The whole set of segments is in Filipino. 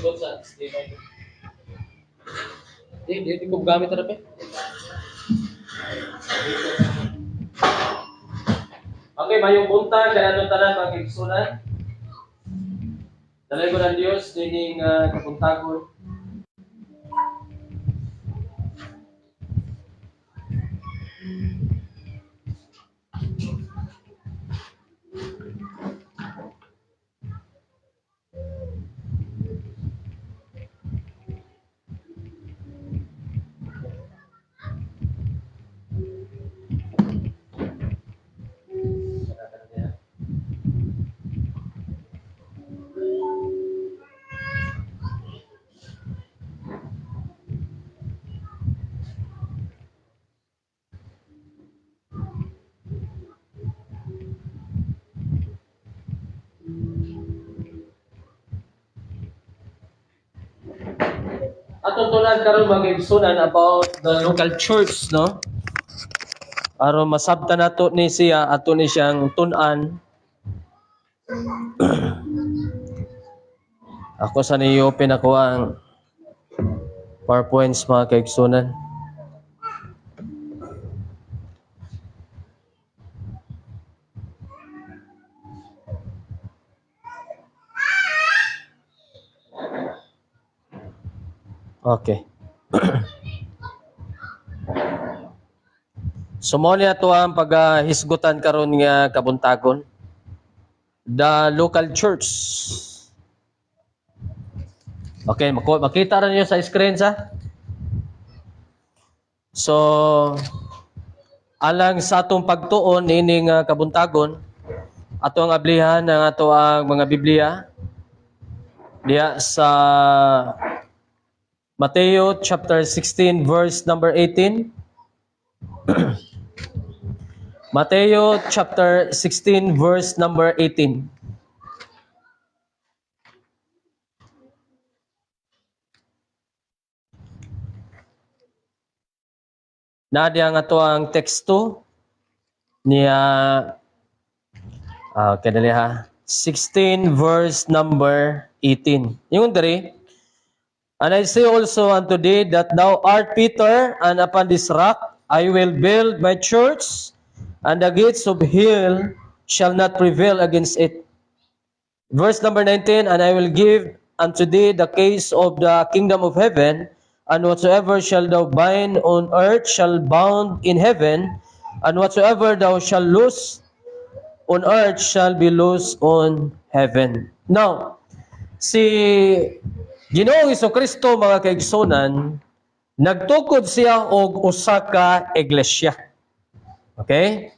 ikot sa Steve. Di ko gamit na pe. Okay, mayong punta kaya ano tanan magigsunan. Dalay ko ng Diyos dining kapuntagon. Atong tunan karon magigsunan about the local church, no? Aron masabtan nato ni siya ato ni siyang tun-an. Ako sa niyo open ako ang PowerPoints mga kaigsunan. Okay. So mo niya to ang paghisgutan karon nga kabuntagon. The local church. Okay, makita rin niyo sa screen sa. So alang sa atong pagtuon ining kabuntagon, ato ang ablihan ng ato ang mga Biblia diya sa Mateo chapter 16 verse number 18. Mateo chapter 16 verse number 18. Nadiya nga to ang teksto niya kadali ha. 16 verse number 18. Yung diri, and I say also unto thee that thou art Peter, and upon this rock I will build my church, and the gates of hell shall not prevail against it. Verse number 19, and I will give unto thee the keys of the kingdom of heaven, and whatsoever shall thou bind on earth shall bound in heaven, and whatsoever thou shall loose on earth shall be loosed on heaven. Now, si Ginoong Hesukristo mga kaigsunan, nagtukod siya og usa ka iglesia. Okay?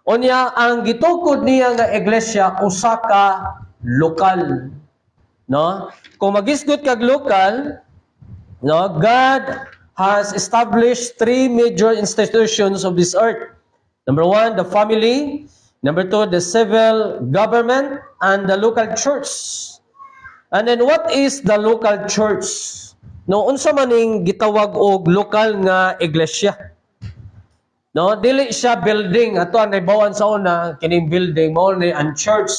Unya ang gitukod niya nga iglesia usa ka lokal. No? Kung magisgot kag lokal, no, God has established three major institutions of this earth. Number one, the family. Number two, the civil government and the local church. And then what is the local church? No, unsa maning gitawag og lokal nga iglesia? No, dili siya building ato ang naibawan sa una kining building mao ni ang church.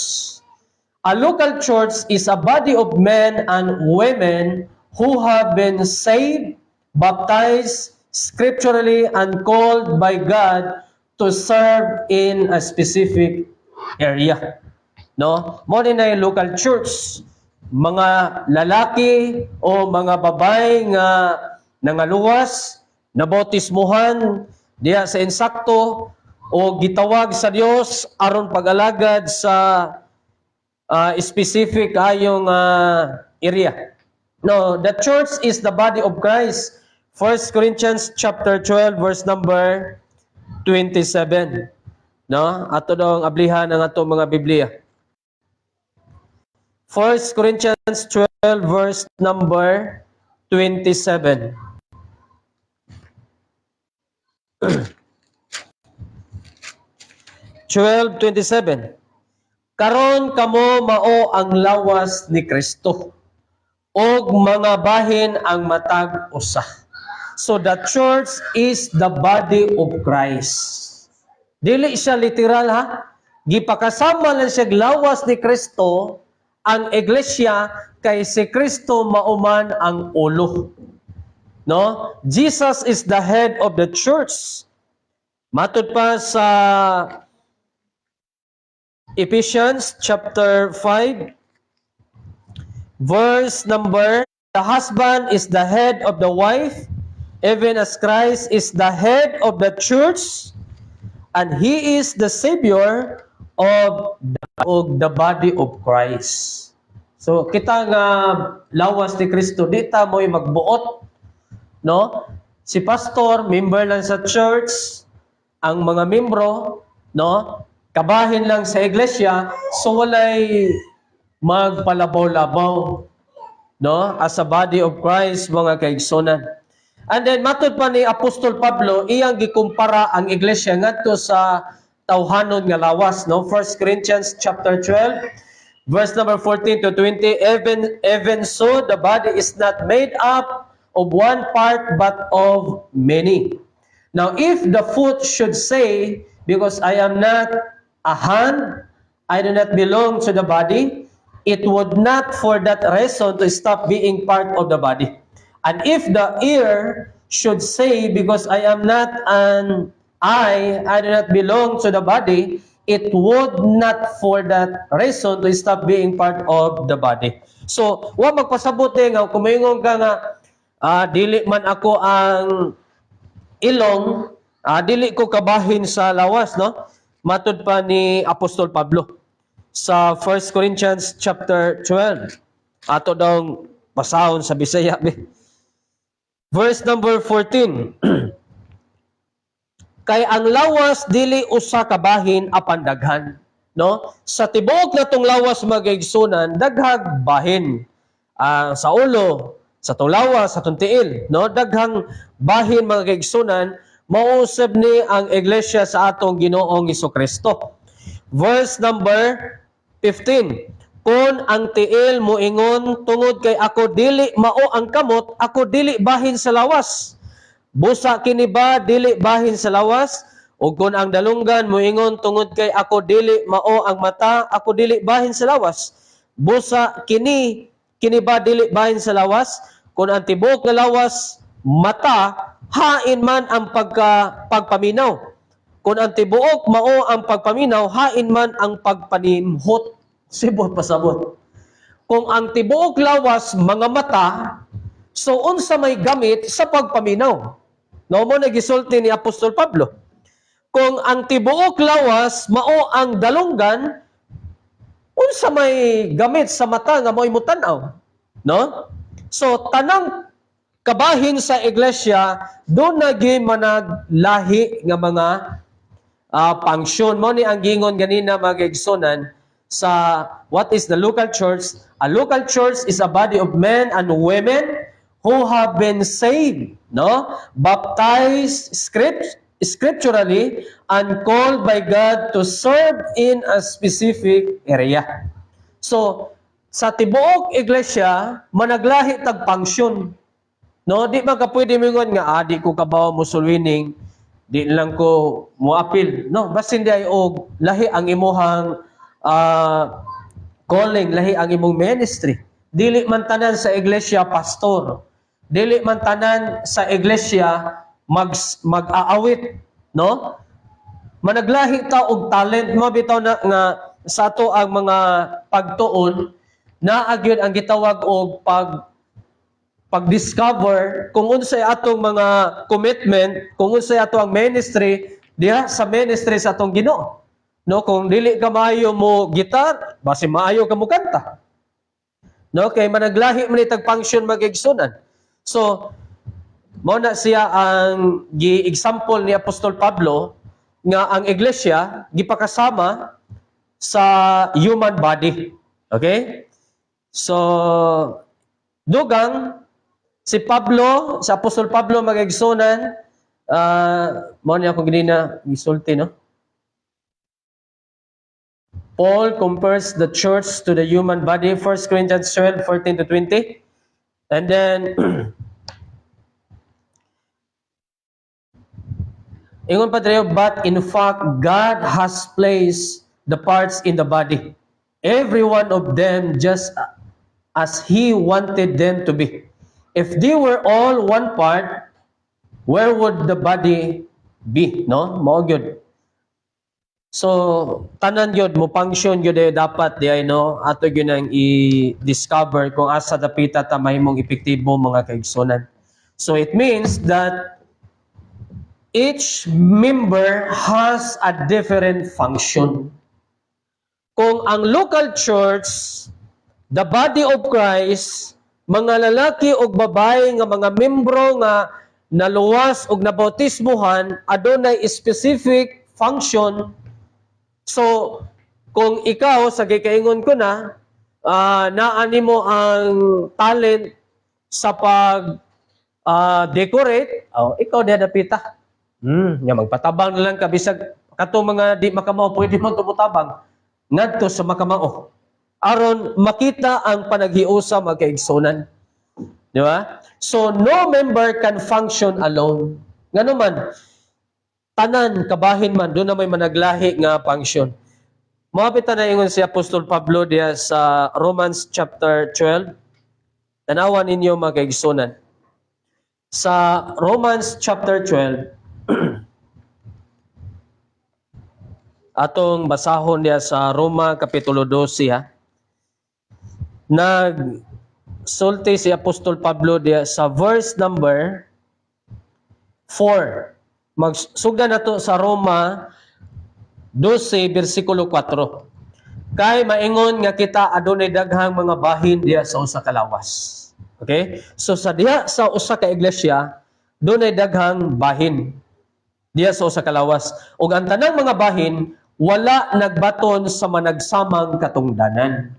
A local church is a body of men and women who have been saved, baptized scripturally and called by God to serve in a specific area. No, mao ni na local church. Mga lalaki o mga babae nga nangaluwas, nabautismuhan diya sa insakto o gitawag sa Dios aron pag-alagad sa specific ayong area. No, the church is the body of Christ. 1 Corinthians chapter 12 verse number 27. No, ato daw ang ablihan ng ato mga Biblia. 1 Corinthians 12 verse number 27. 12:27. Karon kamo mao ang lawas ni Kristo, og mga bahin ang matag usa. So the church is the body of Christ. Dili siya literal ha. Gipakasama lang siya lawas ni Kristo ang iglesia kay si Kristo mauman ang ulo. No? Jesus is the head of the church. Matod pa sa Ephesians chapter 5 verse number, the husband is the head of the wife, even as Christ is the head of the church, and he is the savior of the body of Christ. So kita nga lawas ni Kristo, di ta mo'y magbuot, no? Si pastor, member lang sa church, ang mga membro, no? Kabahin lang sa iglesia, so walay magpalabaw-labaw, no? As a body of Christ, mga kaigsonan. And then matod pa ni Apostol Pablo, iyang gikumpara ang iglesia ngadto sa tawhanon nga lawas, no? 1 Corinthians chapter 12 verse number 14 to 20, even so the body is not made up of one part but of many. Now if the foot should say, because I am not a hand, I do not belong to the body, it would not for that reason to stop being part of the body. And if the ear should say, because I am not an eye, I do not belong to the body, it would not for that reason to stop being part of the body. So, wa magpasabot nga, kumingon ka nga, dili man ako ang ilong, dili ko kabahin sa lawas, no? Matod pa ni Apostol Pablo sa 1 Corinthians chapter 12. Ato daw pasahon sa Bisaya. Verse number 14. Kay ang lawas dili usa kabahin apan daghan, no? Sa tibuok natong lawas magaigsunan daghag bahin. Sa ulo, sa tong lawas, sa tong tiil, no? Daghang bahin mga kaigsunan, mausab ni ang iglesia sa atong Ginoong Hesukristo. Verse number 15. Kung ang tiil moingon tungod kay ako dili mao ang kamot, ako dili bahin sa lawas. Busa kini ba dili bahin sa lawas? O kung ang dalunggan moingon tungod kay ako dili mao ang mata, ako dili bahin sa lawas. Busa kini ba dili bahin sa lawas? Kung ang tibuok nga lawas mata, hain man ang pagpaminaw. Kung ang tibuok mao ang pagpaminaw, hain man ang pagpanimhot. Sibot pasabot. Kung ang tibuok lawas mga mata, so unsa may gamit sa pagpaminaw? No mo nagisulti ni Apostol Pablo. Kung ang tibuok lawas mao ang dalunggan, unsa may gamit sa mata nga mo'y mutanaw? No? So tanang kabahin sa iglesia doon nagi managlahi nga mga pangsyon mo ni ang gingon ganina mga igsonan sa what is the local church. A local church is a body of men and women who have been saved, no? Baptized scripturally and called by God to serve in a specific area. So sa tibuok iglesia managlahi tag pangsyon. No, di man ka pwede mingon nga di ko kabaw musulwining, di lang ko moapil. No, basin di ay og lahi ang imuhang calling, lahi ang imong ministry. Dili man tanan sa iglesia pastor. Dili man tanan sa iglesia mag-aawit, no? Managlahi ta og talent mo bitaw na nga sa ato ang mga pagtuon na agyud ang gitawag og pag-discover kung unsay atong mga commitment, kung unsay ato ang ministry diha sa ministry sa atong Ginoo. No, kung dili ka maayo mo gitar, basi maayo ka mo kanta. No, kay managlahi man itag function magigsunan. So, mao na siya ang gi-example ni Apostol Pablo nga ang iglesia gipakasama sa human body. Okay? So, dugang si Pablo, sa Apostol Pablo magigsunan, mao niya akong ginina gisulti, no? Paul compares the church to the human body, 1 Corinthians 12, 14 to 20. And then, ingon pa tayo, but in fact, God has placed the parts in the body, every one of them just as He wanted them to be. If they were all one part, where would the body be? No? Mao gyud. So, tanan yun, mo function yun dapat di ay no, ato yun ang i-discover kung asa dapita ta mahimong epektibo mga kaigsunan. So, it means that each member has a different function. Kung ang local church, the body of Christ, mga lalaki o babae nga mga membro nga naluwas o nabautismuhan, adunay specific function. So, kung ikaw, sa gikaingon ko na, naani mo ang talent sa pag-decorate, ikaw na napita. Nga magpatabang na lang ka, bisag kato mga di makamao, pwede mo tumutabang. Ngadto sa makamao. Aron makita ang panaghiusa magkaigsunan. Di ba? So, no member can function alone. Nga naman, tanan, kabahin man, doon na may managlahi nga function. Mapita na ingon si Apostol Pablo diya sa Romans chapter 12. Tanawan ninyo mga kaigsunan. Sa Romans chapter 12, atong basahon diya sa Roma kapitulo 12 ha. Nagsulti si Apostol Pablo diya sa verse number 4. Magsugda na to sa Roma 12, versikulo 4. Kay maingon nga kita adunay daghang mga bahin diya sa usa ka lawas. Okay? So sa diha sa usa ka iglesia, dunay daghang bahin diya sa usa ka lawas. Ug ang tanang mga bahin wala nagbaton sa managsamang katungdanan.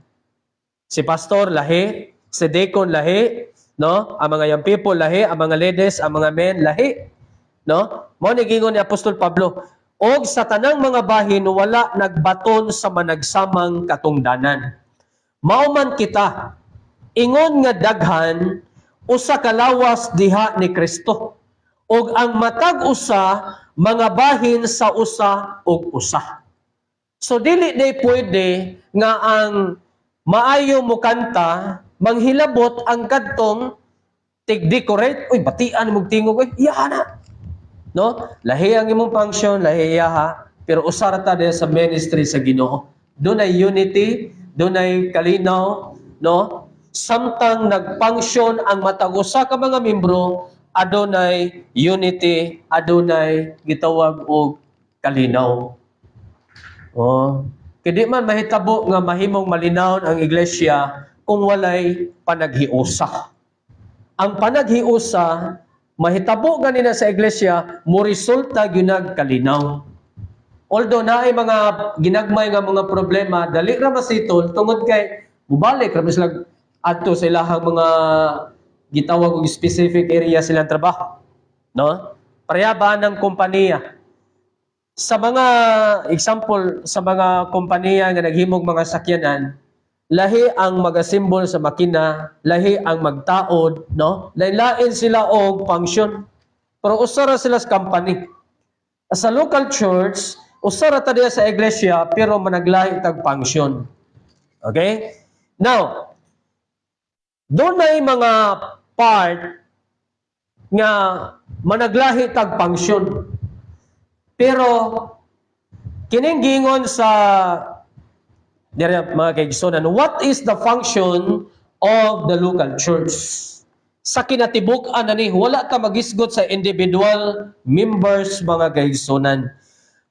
Si pastor lahi, si deacon lahi, no? Ang mga young people lahi, ang mga ladies, ang mga men lahi. No? Mao ni gingon ni Apostol Pablo, og sa tanang mga bahin wala nagbaton sa managsamang katungdanan. Mao man kita ingon nga daghan usa ka lawas diha ni Kristo. Og ang matag usa mga bahin sa usa ug usa. So dili day pwede nga ang maayo mo kanta manghilabot ang kadtong tig-decorate, uy batian mo tingog, iya na. No? Lahi ang imong function, lahi ha, pero usara ta sa ministry sa Ginoo. Dunay unity, dunay kalinaw, no? Samtang nag-function ang matag usa ka mga membro, adunay unity, adunay gitawag og kalinaw. Kadi man mahitabo nga mahimong malinaw ang iglesia kung walay panaghiusa. Ang panaghiusa mahitabo ganina sa iglesia, mo resulta ginag kalinaw. Although naay mga ginagmay nga mga problema, dali ra masitol tungod kay mubalik ra sila adto sa ilahang mga gitawag og specific area silang trabaho. No? Pareha ng kompanya. Sa mga example sa mga kompanya nga naghimog mga sakyanan, lahi ang mag-assemble sa makina, lahi ang magtaod, no? Lain-lain sila og function. Pero usara sila sa company. Sa local church, usara ta diya sa iglesia pero managlahi tag function. Okay? Now, doon ay mga part nga managlahi tag function. Pero kining gingon sa mga kaigsunan, what is the function of the local church? Sa kinatibuk-an ani, wala ka magisgot sa individual members mga kaigsunan.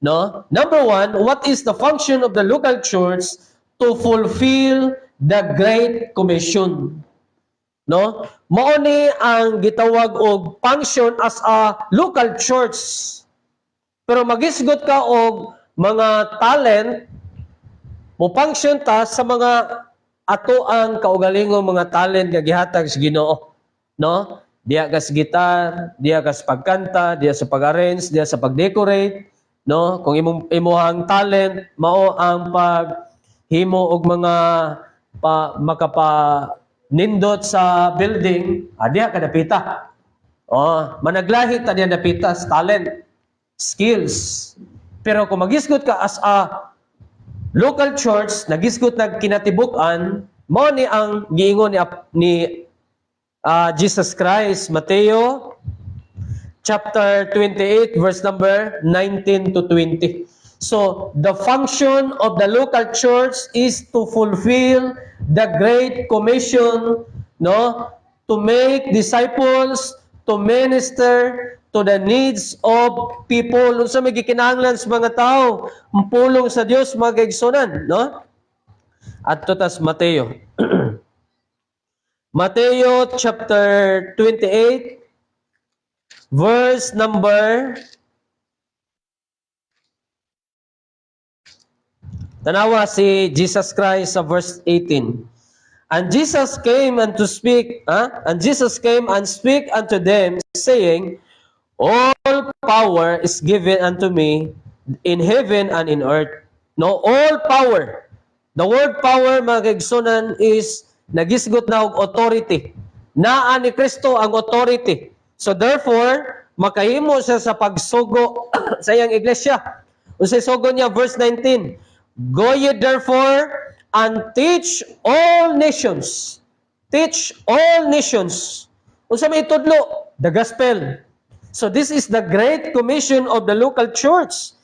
No? Number one, what is the function of the local church to fulfill the Great Commission? No? Mao ni ang gitawag og function as a local church. Pero magisgot ka og mga talent mo function ta sa mga ato ang kaugalingong mga talent nga gihatag sa Ginoo, no? Diya ka sa gitar, diya ka sa pagkanta, diya sa pag-arrange, diya sa pag-decorate, no? Kung imuhang talent mao ang paghimo og mga nindot sa building, diya ka napita. Managlahi ta diya napita sa talent, skills. Pero kung magisgot ka as a local church nagisgot nag kinatibuk-an mao ni ang giingon ni Jesus Christ, Mateo chapter 28 verse number 19 to 20. So the function of the local church is to fulfill the great commission, no, to make disciples, to minister to the needs of people. Unsa may gikinahanglan sa mga tao, pulong sa Dios mga kaigsunan, no? Adto tas Mateo. Mateo chapter 28 verse number tanawa si Jesus Christ sa verse 18. And Jesus came and speak unto them, saying, all power is given unto me in heaven and in earth. No, all power. The word power, mga kaigsunan, is nagisgot na og authority. Naa ni Kristo ang authority. So therefore, makahimo siya sa pagsugo sa iyang iglesia. Unsay sugo niya, verse 19. Go ye therefore and teach all nations. Teach all nations. Unsa may tudlo? The gospel. So this is the great commission of the local church.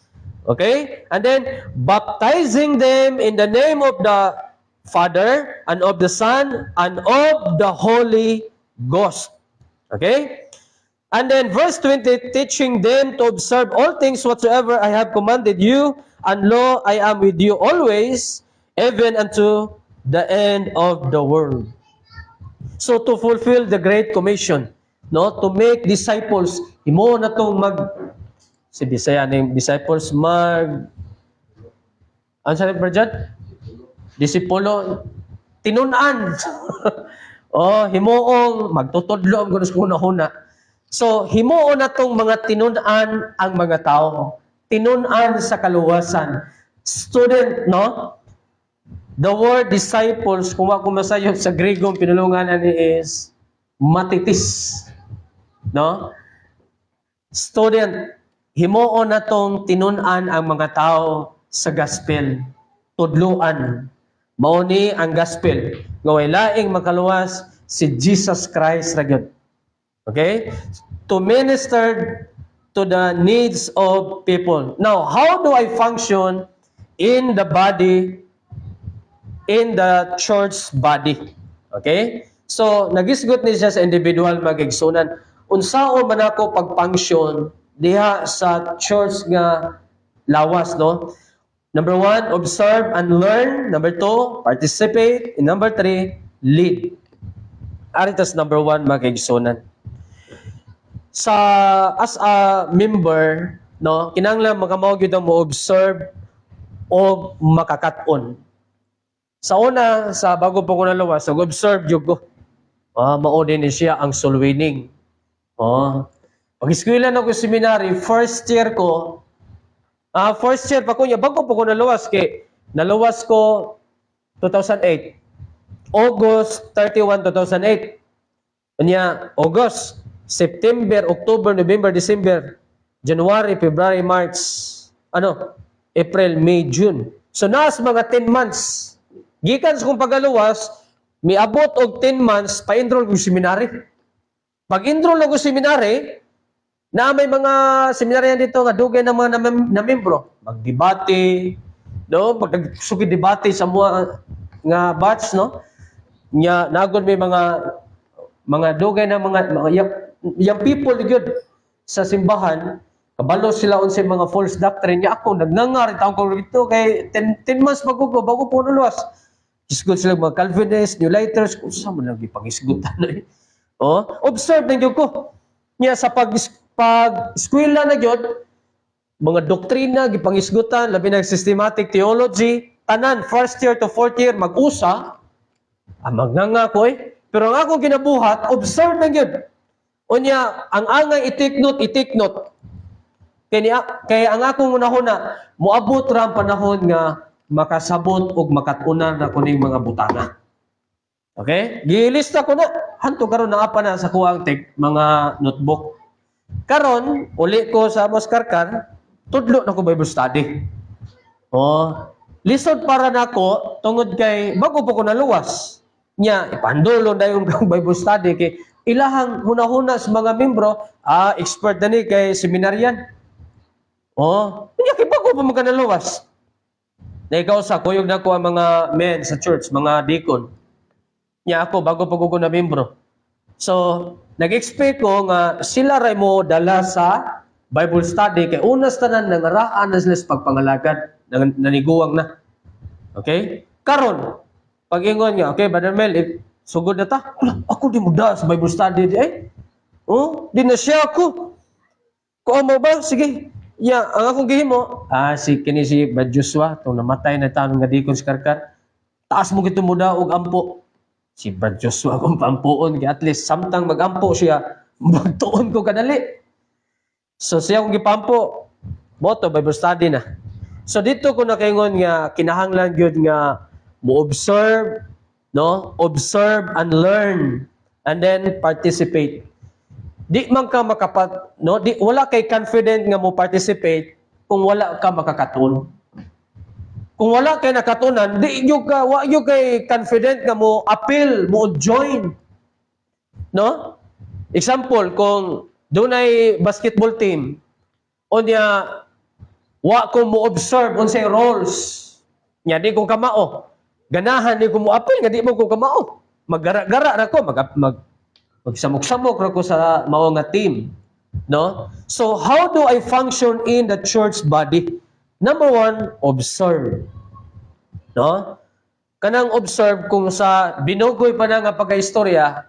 Okay? And then, baptizing them in the name of the Father, and of the Son, and of the Holy Ghost. Okay? And then, verse 20, teaching them to observe all things whatsoever I have commanded you, and lo, I am with you always, even unto the end of the world. So, to fulfill the Great Commission, no, to make disciples, imo na tong si Bisaya ng disciples ano sabi Brad? Disipulo, tinunan. Himuong magtutudlo ang gusto huna-huna. So, himuon na tong mga tinunan ang mga tao. Tinunan sa kaluwasan. Student, no? The word disciples, kung ako masayo sa Gregong pinulungan is matitis. No? Student, himuon na tong tinunan ang mga tao sa gospel. Tudluan. Mauni ang gospel. Ngaway laing makaluwas si Jesus Christ ra gyud. Okay? To minister to the needs of people. Now, how do I function in the body, in the church body? Okay? So, nagisgot ni siya sa individual magigsunan. Unsao man ako pag-function diha sa church nga lawas, no? Number 1, observe and learn. Number 2, participate. And number 3, lead. Aritas number 1, mga kaigsunan. As a member, no, kinahanglan makamao gyud mo observe o makakaton. Sa una, sa bago pa ko nalawas, observe gyud ko. Mao din siya ang soul winning. Pag-eskwela na ko seminary, first year ko, first year pa ko niya, bago pa ko nalawas ko 2008. August 31, 2008. Kanya, August, September, October, November, December, January, February, March, April, May, June. So, naas mga 10 months. Gikan sa kong pagaluwas, miabot og 10 months, pa-enroll ko seminary. Pag-enroll ko seminary, na may mga seminaryan dito nga dugay ng mga na membro, magdebate, no, pag debate sa mga nga batch, no, nya nagod may mga dugay na mga young people gyud sa simbahan, kabalo sila unsay mga false doctrine. Nya ako nagngangar taong ko dito kay 10 months bago po nuluwas. Isgot sila mga Calvinists, New Lighters, kung saan mo lagi pang-isgutan na observe na gyud ko. Nya sa pag-eskwela na gyud, mga doktrina, gipangisgutan, labi ng systematic theology, tanan, first year to fourth year, mag-usa, magnanga ko Pero ang akong ginabuhat, observe na gyud. Unya, ang angay i-take note. Kaya ang akong unahuna, muabot ra ang panahon nga makasabot og makatunan na kuning mga butana. Okay? Gilista ko na. Hanto karon na apa na sa kuwang mga notebook. Karon, uli ko sa Moscarcar, tudlo na ko Bible study. Lisod para nako tungod kay bago pa ko naluwas. Nya ipandolo dayon kang Bible study kay ilahang hunahuna sa mga membro, expert na ni kay seminaryan. Oh, nya kay bago pa man ka naluwas. Na ikaw sa kuyog na ko ang mga men sa church, mga deacon. Nya ako bago pa ko na membro. So, nag-expect ko nga sila ray mo dala sa Bible study kay unas tanan nangaraan na sila sa pagpangalagad, naniguwang na. Okay? Karon, pag-ingon nga, okay, Brother Mel, sugod na ta. Ako di muda sa Bible study di di na siya ako. Kung mo ba? Sige. Ang akong gihimo, kini si Brad Joshua, itong namatay na tanong nga deacon sa Karkar. Taas mo gito muda og ampo. Si Brad Joshua kung pampuon, kaya at least samtang mag-ampo siya, magtuon ko kadali. So siya kung gipampo, moto, Bible study na. So dito ko nakaingon nga, kinahanglan gyud nga mo-observe, no? Observe and learn, and then participate. Di man ka wala kay confident nga mo participate kung wala ka makakatun. Kung wala kay nakatunan, wa yung kay confident nga mo appeal, mo join. No? Example, kung dunay basketball team, unya wa ko mo observe unsay roles. Nya di ko kamao. Ganahan di ko mo appeal nga di mo ko kamao. Maggara-gara ra ko, magsamok-samok ra ko sa mao nga team. No? So how do I function in the church body? Number one, observe. No? Kanang observe kung sa binugoy pa na nga pagkaistorya,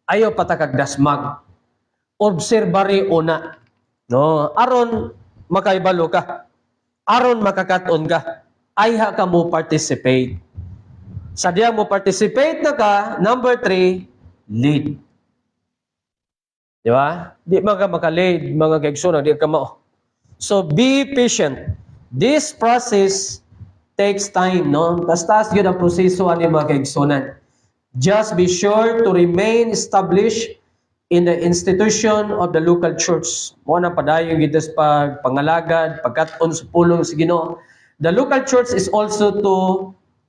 ayo patakagdasmag. Observary una. No? Aron makaibalo ka. Aron makakaton ka. Ayha ka mo participate. Sa diya mo participate na ka, number 3, lead. Di ba? Di man ka maka-lead, mga kaigsoon, di ka mao. So be patient. This process takes time, no? Tastas yun ang proseso ani mga kaigsunan. Just be sure to remain established in the institution of the local church. Mo na padayon gitas pag pangalagad, pagkat-on sa pulong sa Ginoo. The local church is also to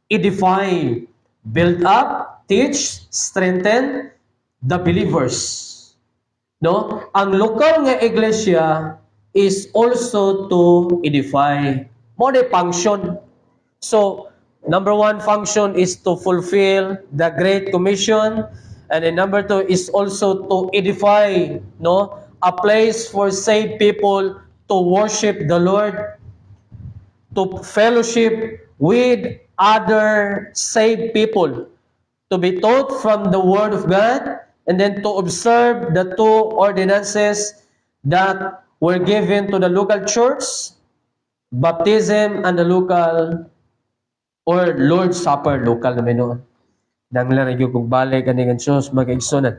edify, build up, teach, strengthen the believers. No? Ang lokal nga iglesia is also to edify. Mo na function. So, number 1 function is to fulfill the Great Commission, and then number 2 is also to edify, no, a place for saved people to worship the Lord, to fellowship with other saved people, to be taught from the Word of God, and then to observe the 2 ordinances that were given to the local church, baptism and the local or Lord's Supper, local naman noon. Nanglan na yung balik ang Diyos mag-igsunan.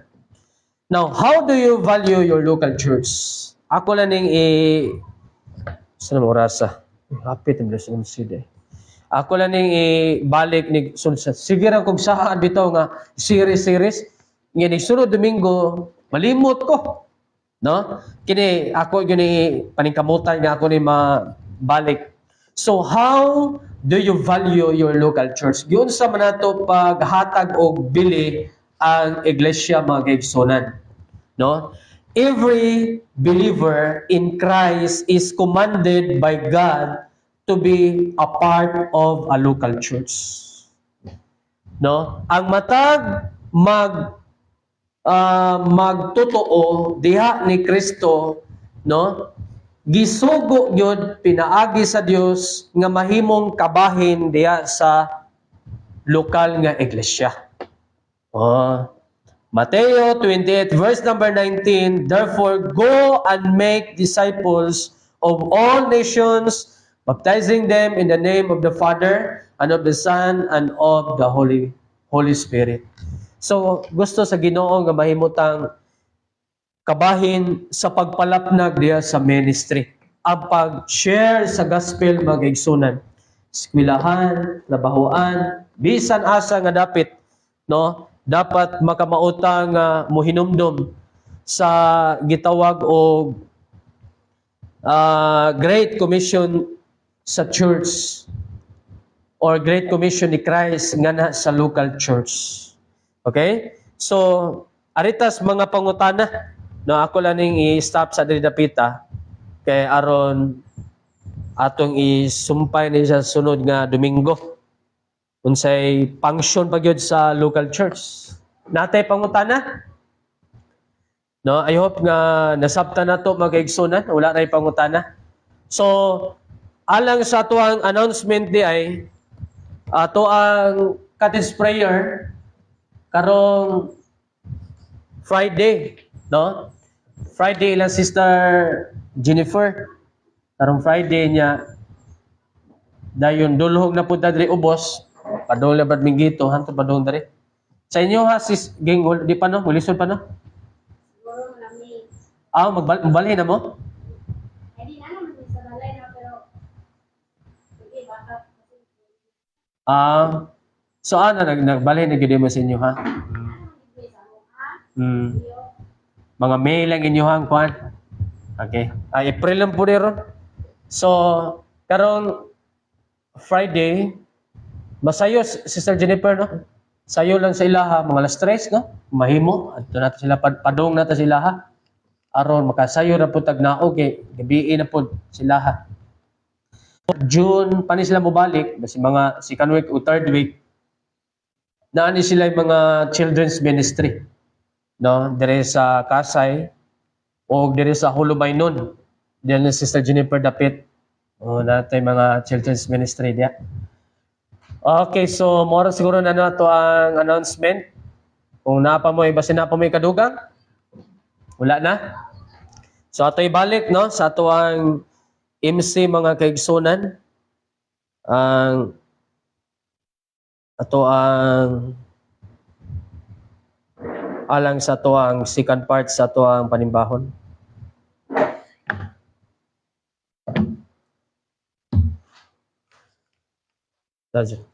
Now, how do you value your local church? Ako lang ning saan mo orasa? Hapit ang blessing sida. Ako lang ning balik ni sunod. Sige ra kung saan bitaw nga series. Nga ni sunod Domingo, malimot ko. No? Kini ako gini paningkamutan nga ako ni mabalik. So how do you value your local church? Giun sa manato paghatag og bili ang iglesia mga kaigsunan. No? Every believer in Christ is commanded by God to be a part of a local church. No? Ang matag magtotoo diha ni Kristo, no? Gisugo gyud pinaagi sa Dios nga mahimong kabahin diha sa lokal nga iglesia. Mateo 28 verse number 19, therefore go and make disciples of all nations, baptizing them in the name of the Father and of the Son and of the Holy Spirit. So gusto sa Ginoo nga mahimutang kabahin sa pagpalapnag diya sa ministry. Ang pag-share sa gospel mga kaigsunan. Eskwelahan, trabahoan, bisan asa nga dapit, no? Dapat makamautang mohinumdom sa gitawag o Great Commission sa church. or Great Commission ni Christ nga na sa local church. Okay? So, aritas mga pangutana. No, ako lang ning i-stop sa diri dapita kay aron atong isumpay ni sa sunod nga Domingo. Unsay function pa gyud sa local church. Natay pangutana? No, I hope nga nasabtan nato mga kaigsunan, wala ray pangutana. So, alang sa tuang announcement di ay ato ang cottage prayer karong Friday, no? Friday lang Sister Jennifer. Karong Friday niya dayon dulhog na pud diri ubos. Padong labad mingito hanto padong diri. Sa inyo ha sis ging di pa no, mulisod pa no? Siguro malami. Magbalhin na mo? Hindi na naman sa balay na pero sige baka So ano nagbalhin na gyud mo sa inyo ha? Hmm. Mga May lang inyo hang kwan. Okay. April lang po ron. So, karong Friday, masayo, Sister Jennifer, no? Sayo lang sa ilaha, mga alas 3, no? Mahimo. Adto nato sila, padong nato sila ha. Aron, makasayo na po tagna, okay. Gabi na po sila ha. June, panis sila mobalik, basi mga second week o third week, naani sila yung mga children's ministry. No? Dire sa Kasay, o dire sa Hulubay nun. Diyan ni Sister Jennifer Dapit. O natay mga children's ministry diya. Okay, so mora siguro na nato ang announcement. Kung napa mo basin napa mo kadugang? Wala na. So ato ibalik no sa ato ang MC mga kaigsunan. Ang ato ang alang sa ato ang second part sa ato ang panimbahon. That's it.